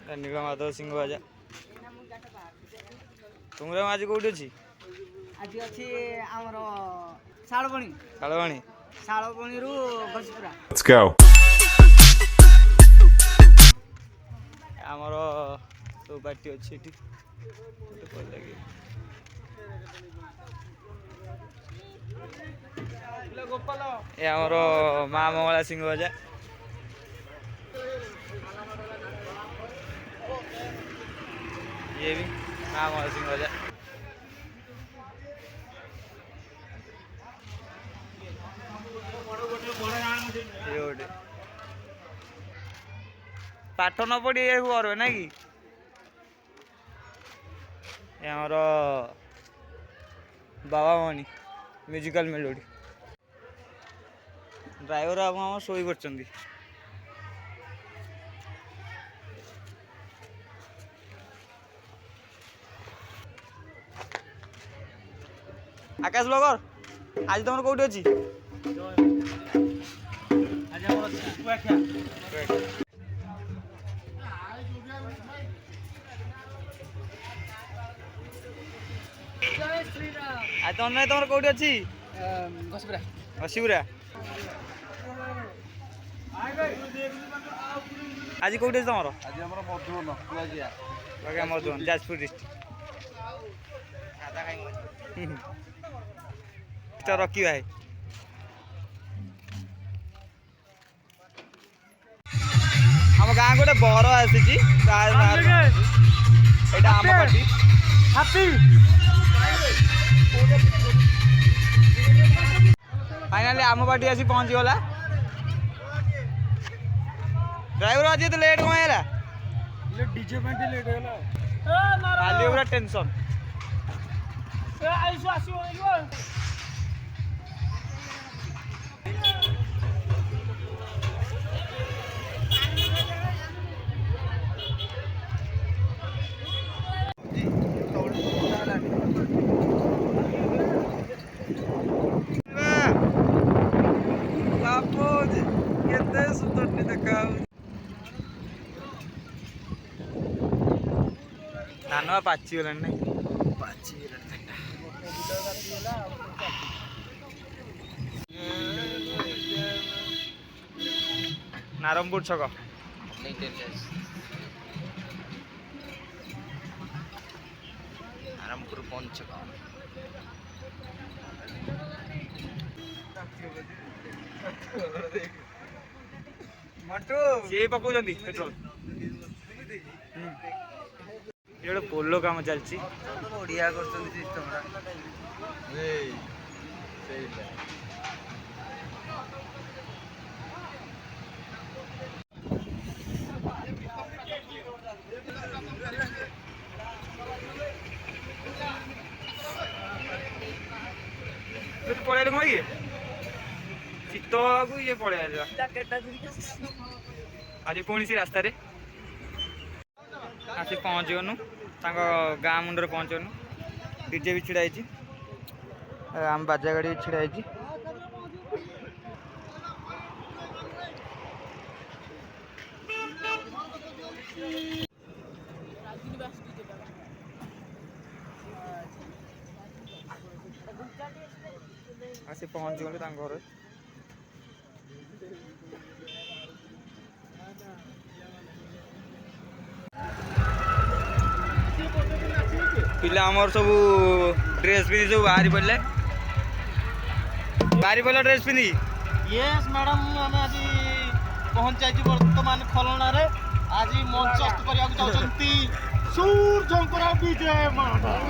नीलमाधव सिंह बाजा तुमरे आज कौटी अच्छी आज अच्छी आमर शालबणी शालवाणी शालबणी रु घसीपुरा Let's go. आमर सब पार्टी अच्छी एटी ये आमर माँ मंगला सिंह बाजा ये भी माँ मंगला सिंह बाजा पाठ न पढ़ी कर ना कि आमर बाबा मणि म्यूजिकल मेलोडी ड्राइवर आप हम शोई कर आकाश ब्लगर आज तुम कौटी अच्छी आज तुम तुम कौटी अच्छी घसीपुरा आज कौटी तुम मधुबन जाजपुर डिस्ट्रिक्ट रखी भाई आम गाँ गोटे बर आसी आम पार्टी फाइनाली आम पार्टी आसी पहुँची गला ड्राइवर आज तो लेट कौन है डीजे पे लेट है खाली पूरा टेंशन धान पाची गला ना नारंगपुर छक नारंगपुर पंचक सी पकाउं पेट्रोल ये पोलो काम चलती बढ़िया कर पड़े कम कि शीत को ये पड़े आज पुणी से रास्त आसी पहुँचगनु गाँ मुंडे पहुँचगनु डीजे भी छिड़ाई आम बाजा गाड़ी भी छिड़ाई आसी पहुँच गले घर पिला आमर सब ड्रेस पिंधि सब बाहरी पड़े ड्रेस पिंधि यस मैडम आम आज पहुंच जाइए बर्तमान खलना रे आज मंचस्थ करने चाहते सूर्यंकर विजय माधव